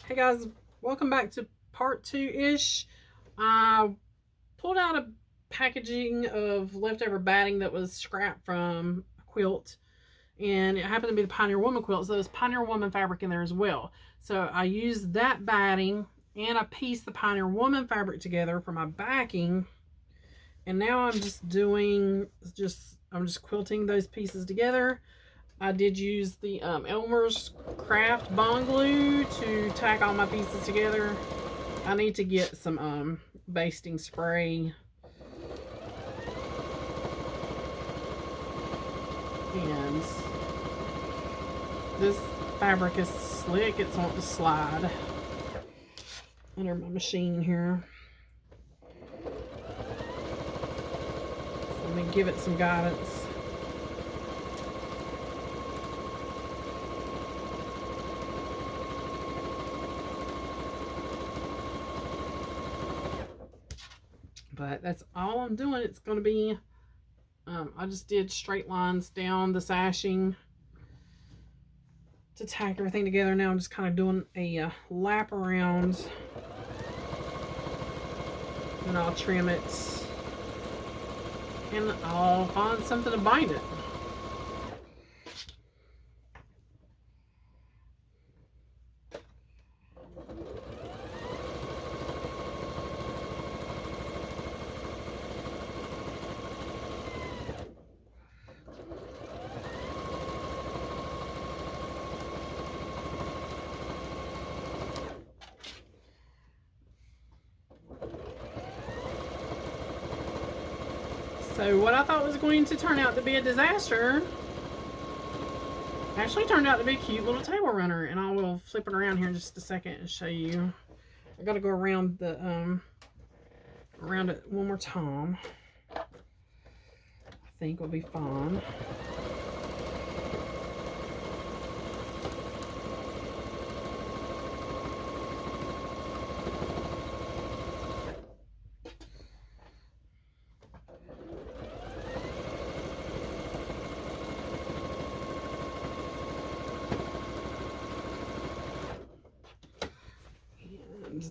Hey guys, welcome back to part 2-ish. I pulled out a packaging of leftover batting that was scrapped from a quilt, and it happened to be the Pioneer Woman quilt, so there's Pioneer Woman fabric in there as well. So I used that batting and I pieced the Pioneer Woman fabric together for my backing, and now I'm just quilting those pieces together. I did use the Elmer's Craft Bond Glue to tack all my pieces together. I need to get some basting spray. And this fabric is slick. It's wanting to slide under my machine here. So let me give it some guidance. But that's all I'm doing. It's going to be, I just did straight lines down the sashing to tack everything together. Now I'm just kind of doing a lap around, and I'll trim it, and I'll find something to bind it. So what I thought was going to turn out to be a disaster actually turned out to be a cute little table runner, and I will flip it around here in just a second and show you. I got to go around the around it one more time. I think we'll be fine.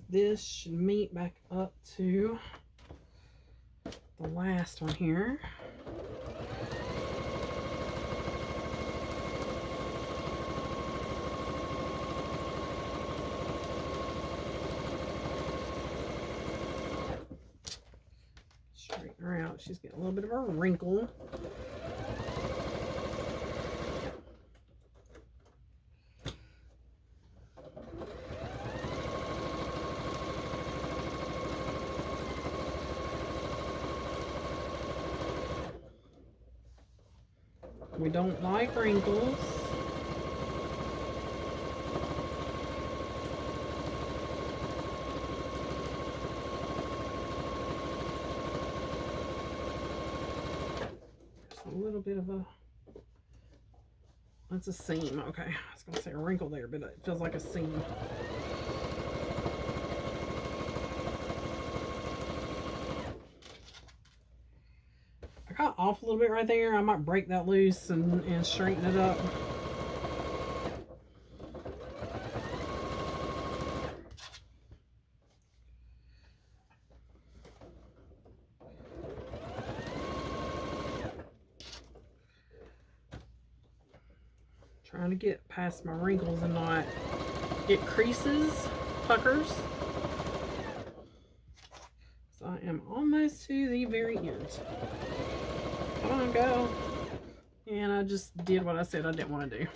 This should meet back up to the last one here. Straighten her out. She's getting a little bit of a wrinkle. We don't like wrinkles. There's a little bit of a, that's a seam. Okay, I was gonna say a wrinkle there, but it feels like a seam. Got off a little bit right there. I might break that loose and straighten it up. Trying to get past my wrinkles and not get creases, puckers. So I am almost to the very end. Come on, go. And I just did what I said I didn't want to do.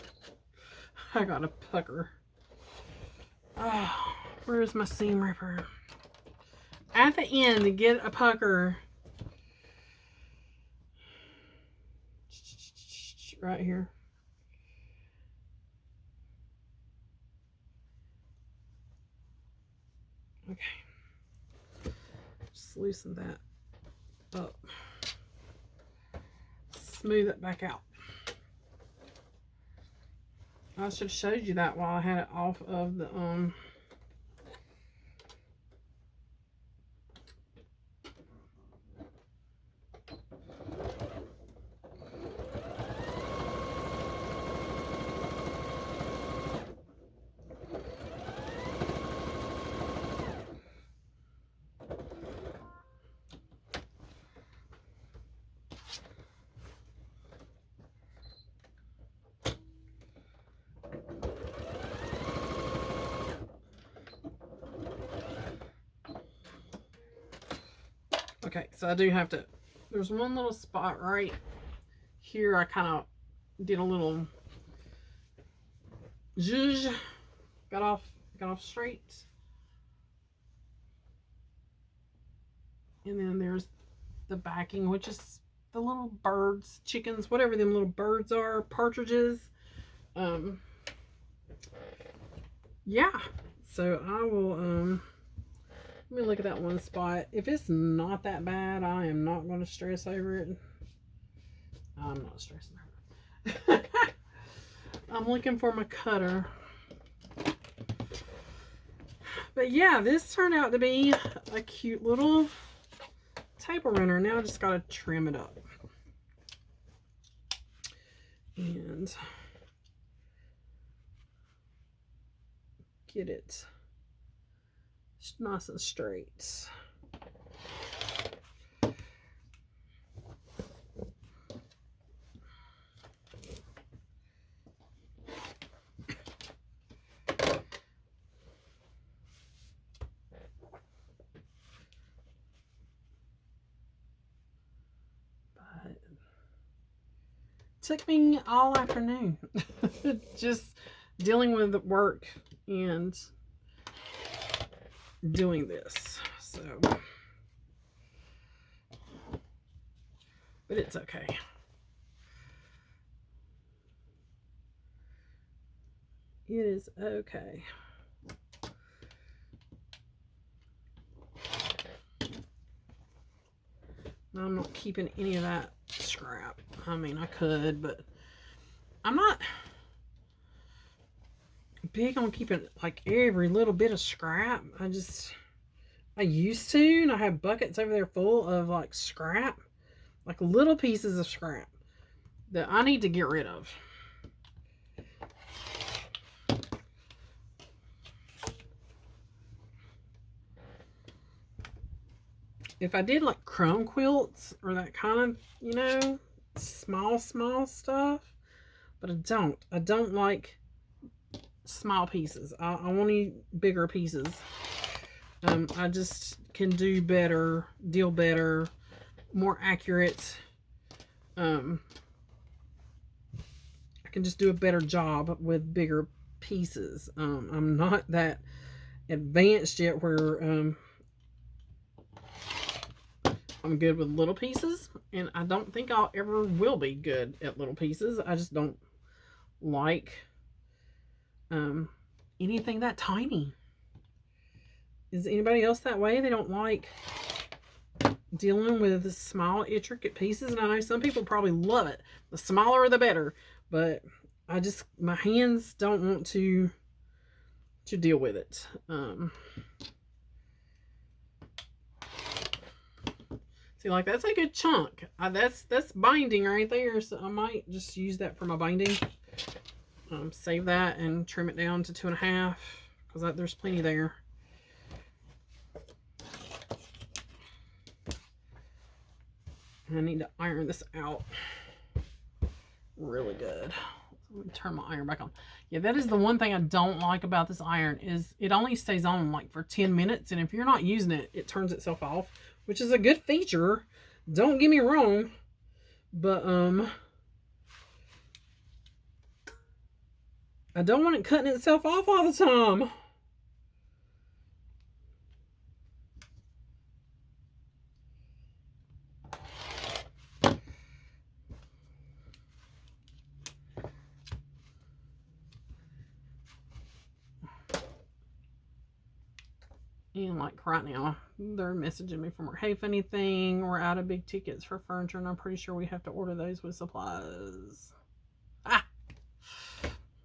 I got a pucker. Oh, where's my seam ripper? At the end, to get a pucker. Right here. Okay. Just loosen that up. Smooth it back out. I should have showed you that while I had it off of the Okay, so I do have to, there's one little spot right here. I kind of did a little zhuzh, got off straight. And then there's the backing, which is the little birds, chickens, whatever them little birds are, partridges. Yeah, so I will, let me look at that one spot. If it's not that bad, I am not going to stress over it. I'm not stressing over it. I'm looking for my cutter. But yeah, this turned out to be a cute little table runner. Now I just got to trim it up. And get it nice and straight. Took me all afternoon just dealing with work and doing this, so but it's okay. It is okay. I'm not keeping any of that scrap. I mean, I could, but I'm not big on keeping like every little bit of scrap. I used to, and I have buckets over there full of like scrap, like little pieces of scrap that I need to get rid of. If I did like crumb quilts or that kind of, you know, small stuff, but I don't like small pieces. I want to eat bigger pieces. I just can do better, deal better, more accurate. I can just do a better job with bigger pieces. I'm not that advanced yet where I'm good with little pieces, and I don't think I'll ever will be good at little pieces. I just don't like anything that tiny. Is anybody else that way? They don't like dealing with the small, intricate pieces, and I know some people probably love it. The smaller the better, but my hands don't want to deal with it. See, like that's a good chunk. That's binding right there, so I might just use that for my binding. Save that and trim it down to 2.5 because there's plenty there. And I need to iron this out really good. Let me turn my iron back on. Yeah, that is the one thing I don't like about this iron is it only stays on like for 10 minutes, and if you're not using it, it turns itself off, which is a good feature. Don't get me wrong, but I don't want it cutting itself off all the time. And like right now, they're messaging me from work. Hey, funny thing, we're out of big tickets for furniture, and I'm pretty sure we have to order those with supplies. Ah!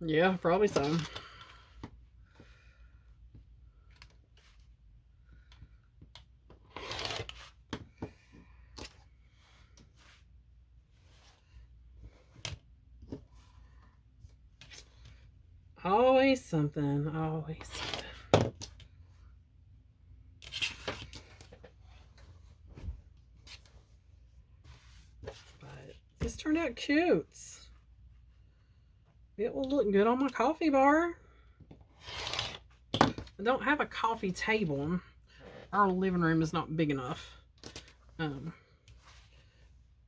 Yeah, probably so. Always something, always something. But this turned out cute. It will look good on my coffee bar. I don't have a coffee table. Our living room is not big enough.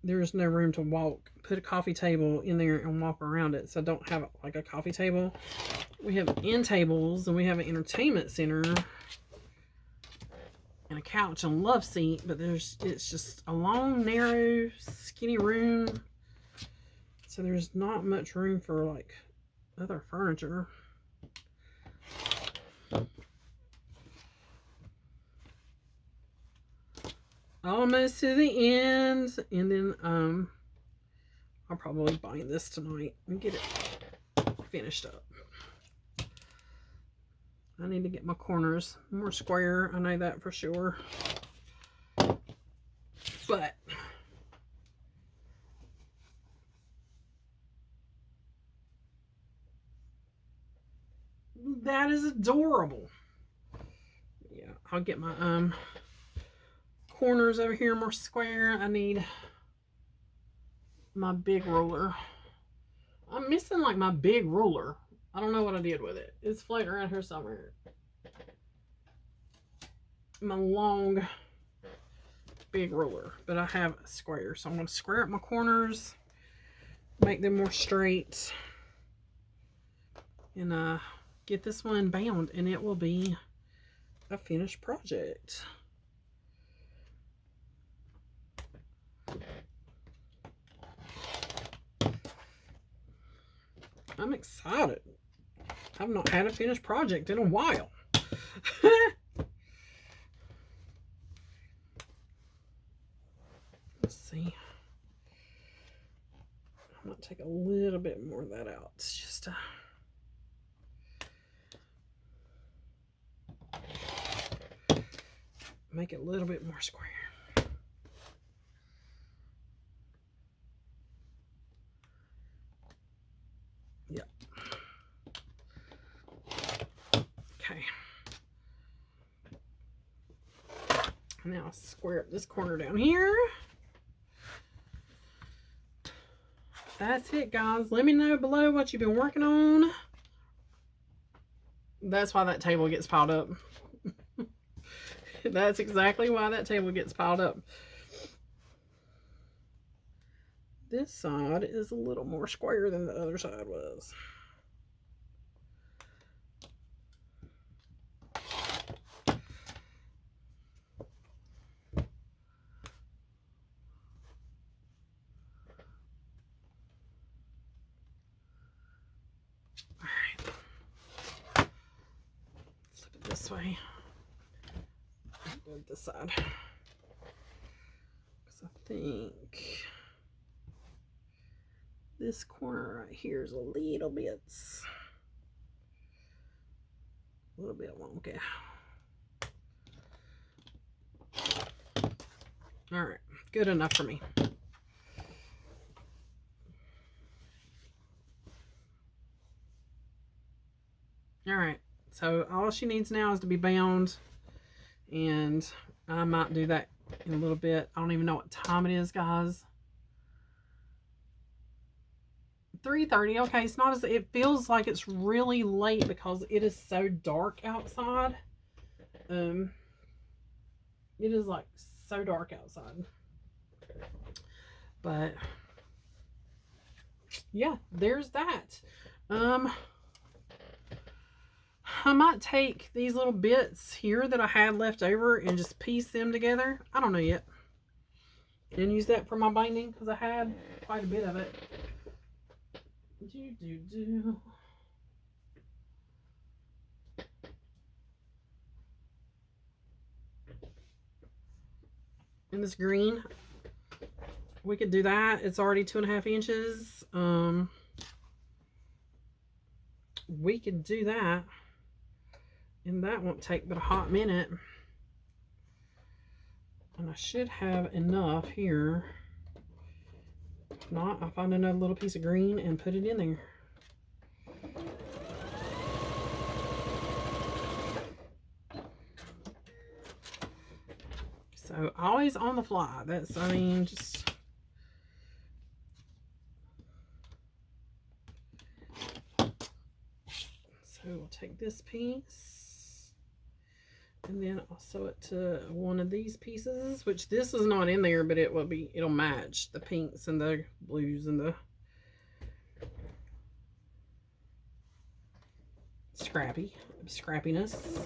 there's no room to put a coffee table in there and walk around it. So I don't have like a coffee table. We have end tables and we have an entertainment center and a couch and love seat, but it's just a long, narrow, skinny room. So there's not much room for like other furniture. Almost to the end, and then I'll probably bind this tonight and get it finished up. I need to get my corners more square. I know that for sure. But that is adorable. Yeah, I'll get my corners over here more square. I need my big ruler. I'm missing like my big ruler. I don't know what I did with it. It's floating around here somewhere. My long big ruler, but I have a square, so I'm going to square up my corners, make them more straight, and get this one bound, and it will be a finished project. I'm excited. I've not had a finished project in a while. Let's see. I'm going to take a little bit more of that out. It's just make it a little bit more square. Yep. Okay. Now I'll square up this corner down here. That's it, guys. Let me know below what you've been working on. That's why that table gets piled up. That's exactly why that table gets piled up. This side is a little more square than the other side was. This way. Go this side. Because I think this corner right here is a little bit wonky. All right, good enough for me. All right, so all she needs now is to be bound, and I might do that in a little bit. I don't even know what time it is, guys. 3:30. Okay, it's not as it feels like it's really late because it is so dark outside. It is like so dark outside. But yeah, there's that. I might take these little bits here that I had left over and just piece them together. I don't know yet. And use that for my binding because I had quite a bit of it. And this green, we could do that. It's already 2.5 inches. We could do that. And that won't take but a hot minute. And I should have enough here. If not, I'll find another little piece of green and put it in there. So always on the fly. That's, I mean, just... So we'll take this piece And then I'll sew it to one of these pieces, which this is not in there, but it'll match the pinks and the blues and the scrappiness.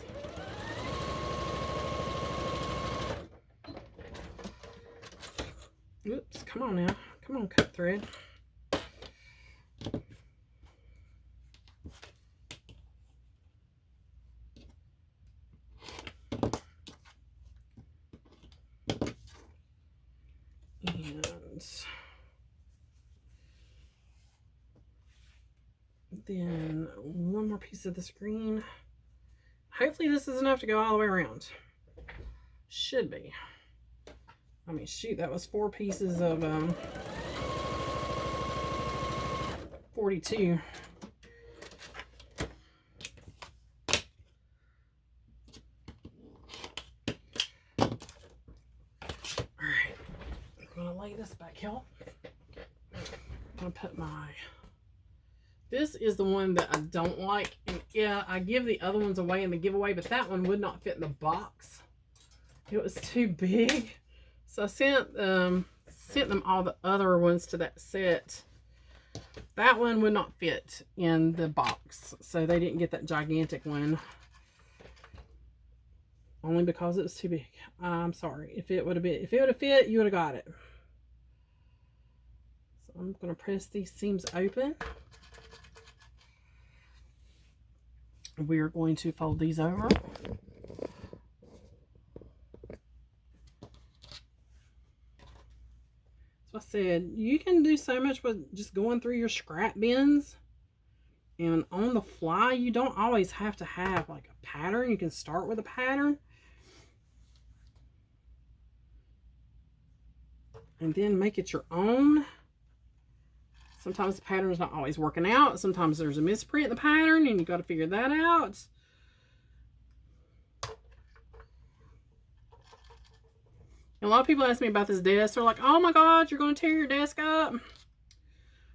Oops, come on now. Come on, cut thread. And then one more piece of this green. Hopefully this is enough to go all the way around. Should be. I mean, shoot, that was 4 pieces of 42. Alright, I'm gonna lay this back here. I'm gonna put this is the one that I don't like, and yeah, I give the other ones away in the giveaway, but that one would not fit in the box. It was too big. So I sent them all the other ones to that set. That one would not fit in the box, so they didn't get that gigantic one. Only because it was too big. I'm sorry. If it would have fit, you would have got it. So I'm gonna press these seams open. We're going to fold these over. So I said, you can do so much with just going through your scrap bins. And on the fly, you don't always have to have like a pattern. You can start with a pattern. And then make it your own. Sometimes the pattern is not always working out. Sometimes there's a misprint in the pattern and you got to figure that out. And a lot of people ask me about this desk. They're like, oh my God, you're going to tear your desk up.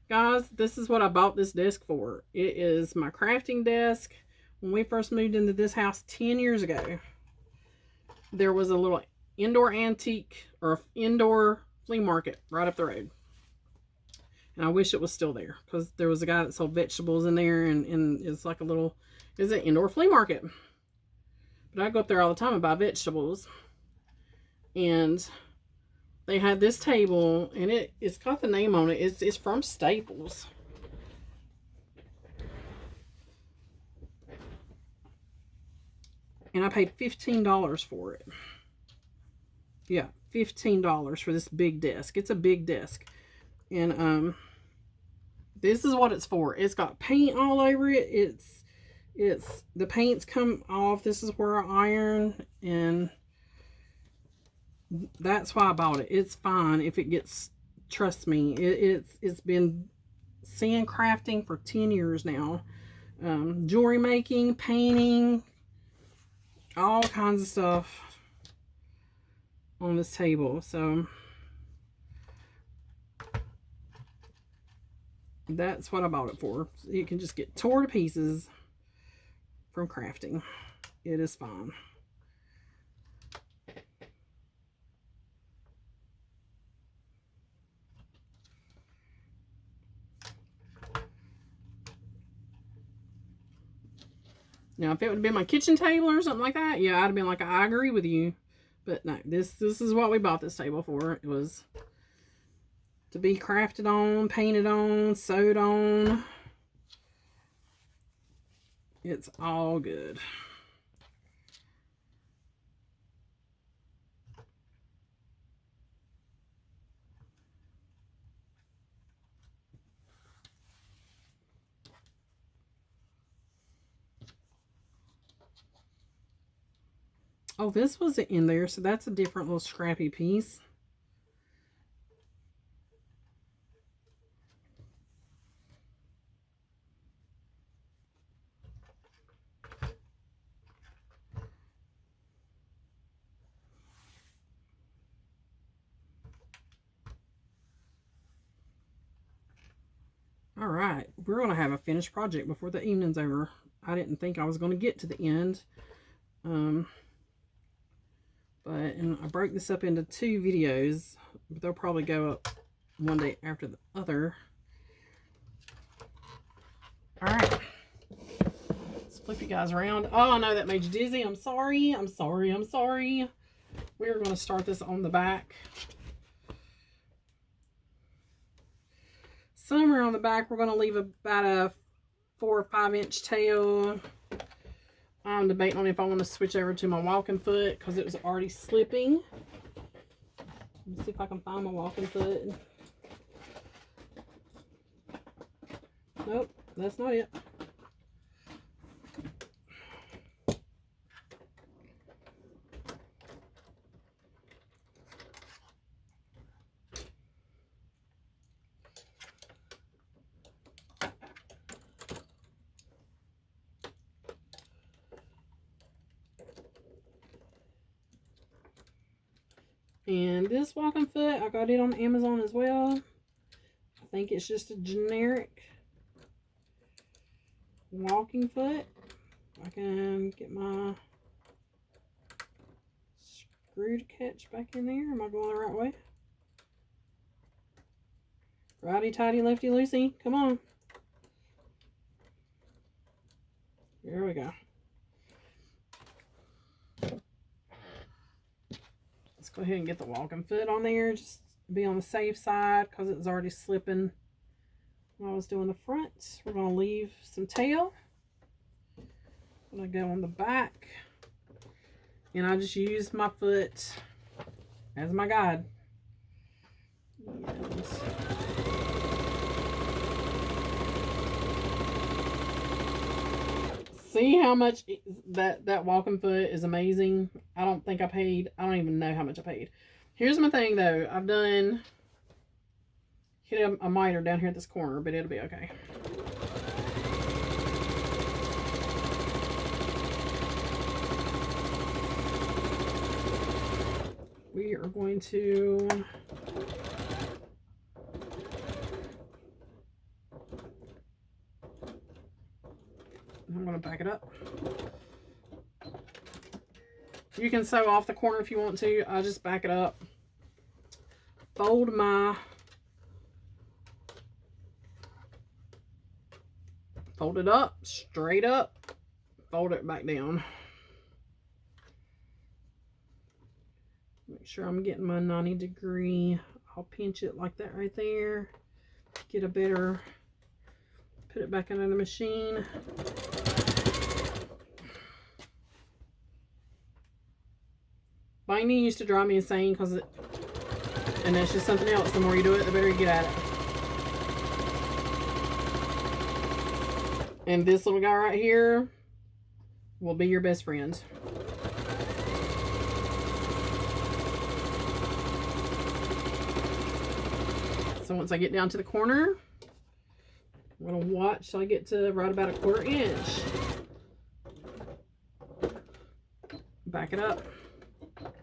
Guys, this is what I bought this desk for. It is my crafting desk. When we first moved into this house 10 years ago, there was a little indoor antique or indoor flea market right up the road. And I wish it was still there, because there was a guy that sold vegetables in there, and it's like it's an indoor flea market. But I go up there all the time and buy vegetables. And they had this table, and it's got the name on it. It's from Staples. And I paid $15 for it. Yeah, $15 for this big desk. It's a big desk. And this is what it's for. It's got paint all over it. It's the paint's come off. This is where I iron, and that's why I bought it. It's fine if it gets, trust me, it's been sand crafting for 10 years now. Jewelry making, painting, all kinds of stuff on this table. So that's what I bought it for. You can just get tore to pieces from crafting. It is fine. Now, if it would have been my kitchen table or something like that, yeah, I'd have been like, I agree with you. But no, this is what we bought this table for. It was to be crafted on, painted on, sewed on. It's all good. Oh, this wasn't in there, so that's a different little scrappy piece. All right, we're going to have a finished project before the evening's over. I didn't think I was going to get to the end. And I broke this up into 2 videos, but they'll probably go up one day after the other. All right, let's flip you guys around. Oh, I know that made you dizzy. I'm sorry. I'm sorry. I'm sorry. We're going to start this on the back. Somewhere on the back, we're going to leave about a 4 or 5 inch tail. I'm debating on if I want to switch over to my walking foot because it was already slipping. Let's see if I can find my walking foot. Nope, that's not it. And this walking foot, I got it on Amazon as well. I think it's just a generic walking foot. I can get my screw to catch back in there. Am I going the right way? Righty tighty, lefty loosey. Come on. Here we go. Let's go ahead and get the walking foot on there. Just be on the safe side because it was already slipping when I was doing the front. We're going to leave some tail. I'm going to go on the back. And I just use my foot as my guide. And see how much that walking foot is amazing. I don't even know how much I paid. Here's my thing though. I've done hit a miter down here at this corner, but it'll be okay. We are going to I'm going to back it up. You can sew off the corner if you want to. I just back it up. Fold it up, straight up, fold it back down. Make sure I'm getting my 90-degree. I'll pinch it like that right there. Get a better, put it back under the machine. Binding used to drive me insane because and that's just something else. The more you do it, the better you get at it. And this little guy right here will be your best friend. So once I get down to the corner, I'm going to watch till I get to right about a 1/4 inch. Back it up.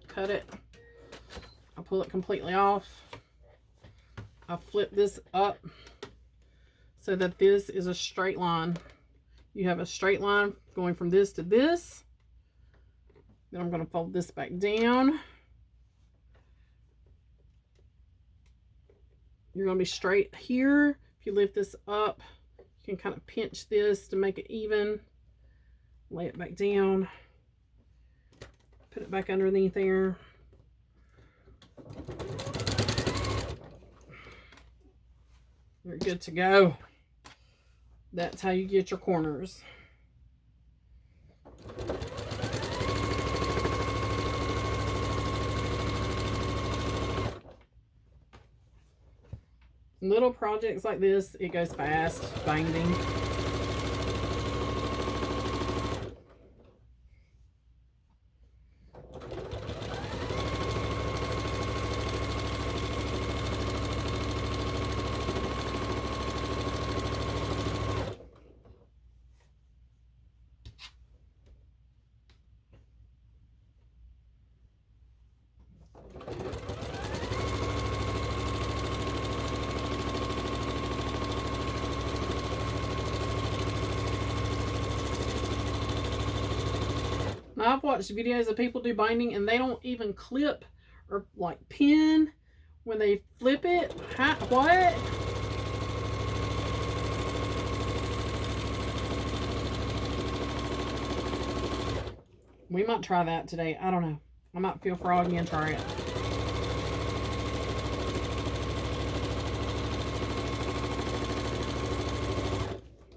Cut it. I pull it completely off. I flip this up so that this is a straight line. You have a straight line going from this to this. Then I'm going to fold this back down. You're going to be straight here. If you lift this up, you can kind of pinch this to make it even. Lay it back down. Put it back underneath there. You're good to go. That's how you get your corners. Little projects like this, it goes fast, binding. I've watched videos of people do binding and they don't even clip or like pin when they flip it. What? We might try that today. I don't know. I might feel froggy and try it.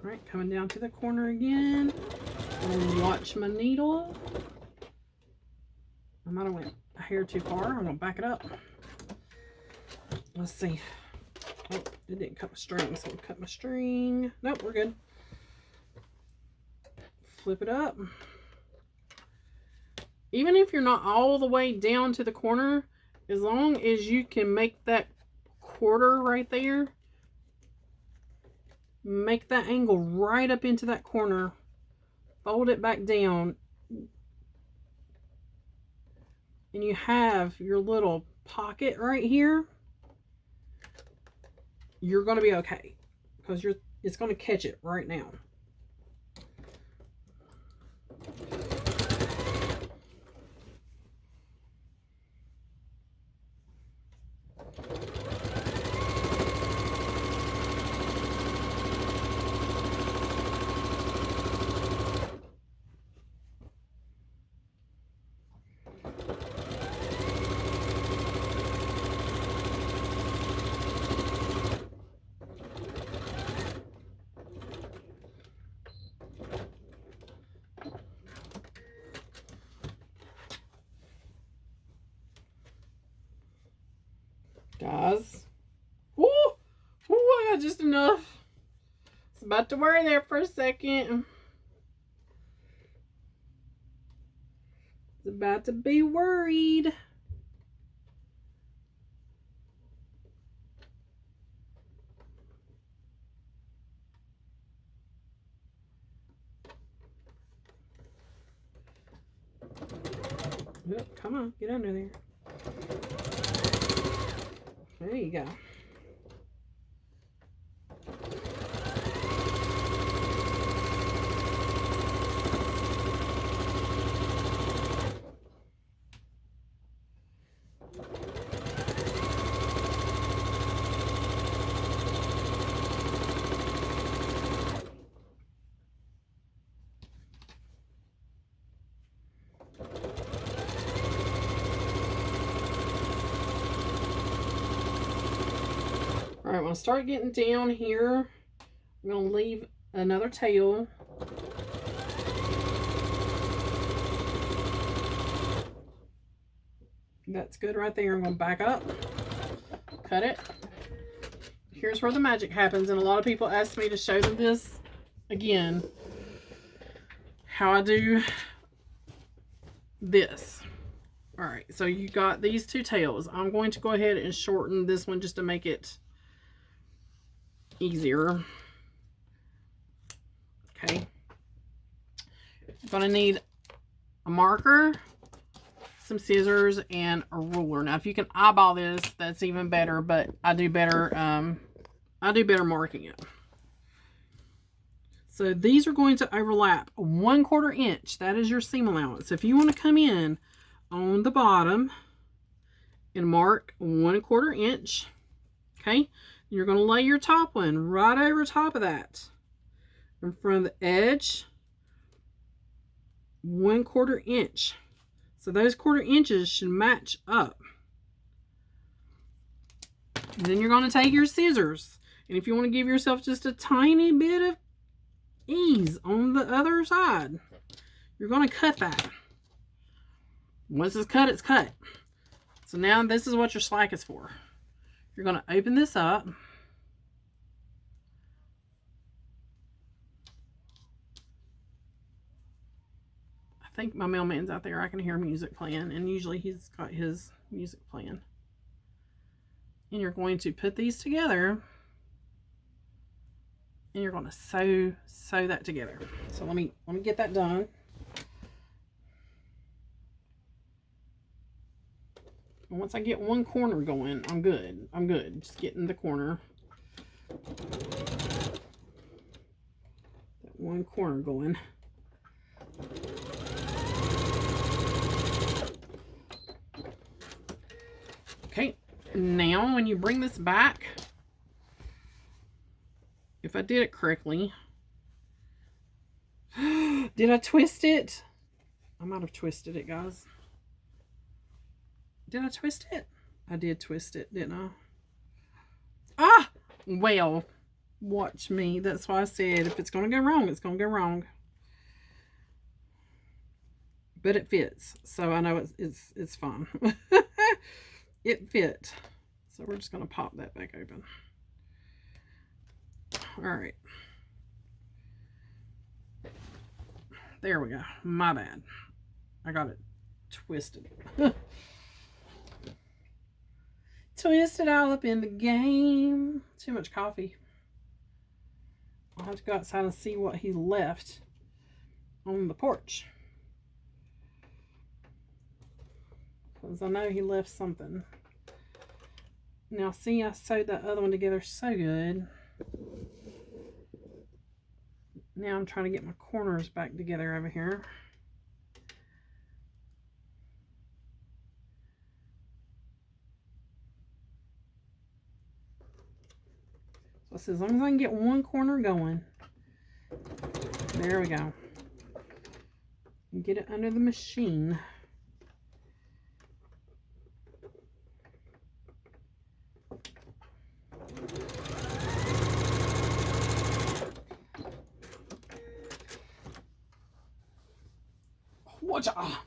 Alright, coming down to the corner again. I'm going to watch my needle. I might have went a hair too far. I'm going to back it up. Let's see. Oh, it didn't cut my string, so I'll cut my string. Nope, we're good. Flip it up. Even if you're not all the way down to the corner, as long as you can make that quarter right there, make that angle right up into that corner, fold it back down, and you have your little pocket right here, you're going to be okay, because it's going to catch it right now. Guys, woo, I got just enough. It's about to worry there for a second. It's about to be worried. Oh, come on, get under there. There you go. Alright, when I start getting down here, I'm going to leave another tail. That's good right there. I'm going to back up, cut it. Here's where the magic happens, and a lot of people ask me to show them this again, how I do this. Alright, so you got these two tails. I'm going to go ahead and shorten this one just to make it easier. Okay. I'm going to need a marker, some scissors, and a ruler. Now, if you can eyeball this, that's even better, but I do better marking it. So these are going to overlap 1/4 inch. That is your seam allowance. If you want to come in on the bottom and mark 1/4 inch, okay, you're going to lay your top one right over top of that. And from the edge, 1/4 inch. So those 1/4 inches should match up. And then you're going to take your scissors. And if you want to give yourself just a tiny bit of ease on the other side, you're going to cut that. Once it's cut, it's cut. So now this is what your slack is for. You're going to open this up. I think my mailman's out there. I can hear music playing, and usually he's got his music playing. And you're going to put these together, and you're going to sew that together. So let me get that done. And once I get one corner going, I'm good. I'm good. Just getting the corner. That one corner going. Now, when you bring this back, if I did it correctly, did I twist it? I might have twisted it, guys. Did I twist it? I did twist it, didn't I? Ah! Well, watch me. That's why I said if it's going to go wrong, it's going to go wrong. But it fits, so I know it's fine. It fit. So we're just going to pop that back open. All right. There we go. My bad. I got it twisted. Twisted all up in the game. Too much coffee. I'll have to go outside and see what he left on the porch. Because I know he left something. Now see, I sewed that other one together so good. Now I'm trying to get my corners back together over here. So I said, as long as I can get one corner going. There we go. And get it under the machine.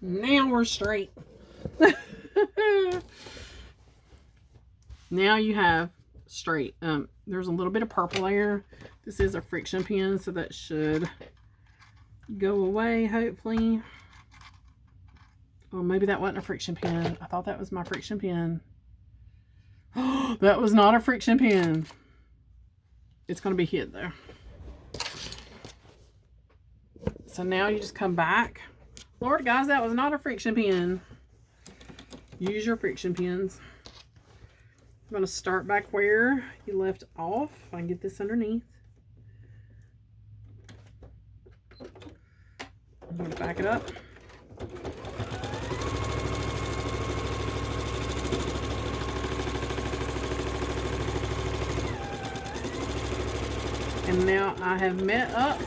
Now we're straight. Now you have straight. There's a little bit of purple there. This is a friction pin, so that should go away, hopefully. Oh, maybe that wasn't a friction pin. I thought that was my friction pin. Oh, that was not a friction pin. It's going to be hid though. So now you just come back. Lord, guys, that was not a friction pin. Use your friction pins. I'm going to start back where you left off. I can get this underneath. I'm going to back it up. And now I have met up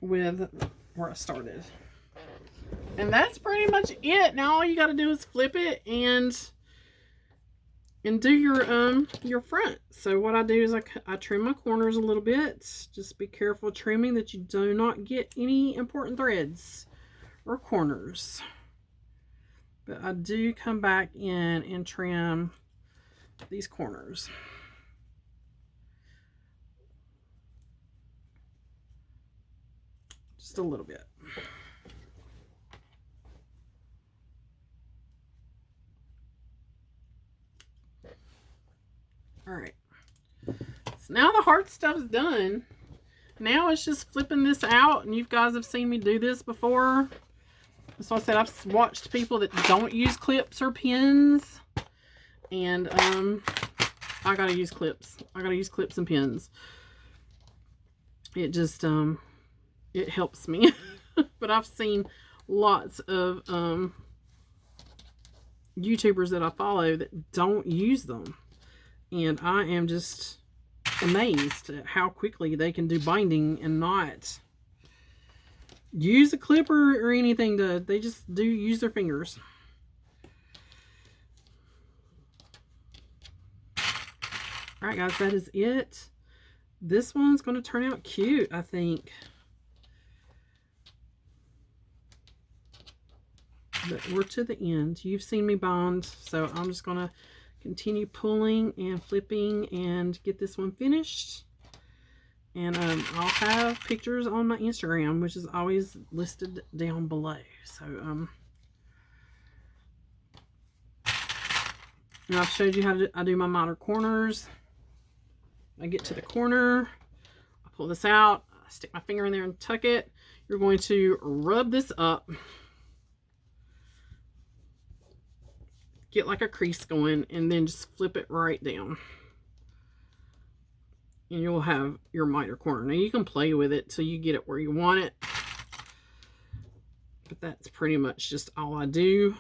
with where I started. And that's pretty much it. Now all you got to do is flip it and do your front. So what I do is I trim my corners a little bit. Just be careful trimming that you do not get any important threads or corners. But I do come back in and trim these corners. Just a little bit. All right. So now the hard stuff's done. Now it's just flipping this out, and you guys have seen me do this before. So I said I've watched people that don't use clips or pins, and I gotta use clips. I gotta use clips and pins. It just it helps me. But I've seen lots of YouTubers that I follow that don't use them, and I am just amazed at how quickly they can do binding and not use a clipper or anything. They just do use their fingers. All right, guys, that is it. This one's going to turn out cute, I think. But we're to the end. You've seen me bind, so I'm just going to continue pulling and flipping and get this one finished. And I'll have pictures on my Instagram, which is always listed down below. So now I've showed you how I do my miter corners. I get to the corner, I pull this out, I stick my finger in there and tuck it. You're going to rub this up, get like a crease going, and then just flip it right down. And you'll have your miter corner. Now you can play with it till you get it where you want it. But that's pretty much just all I do.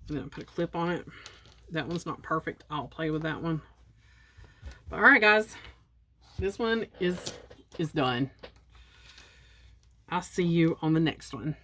I'm going to put a clip on it. That one's not perfect. I'll play with that one. But all right, guys. This one is done. I'll see you on the next one.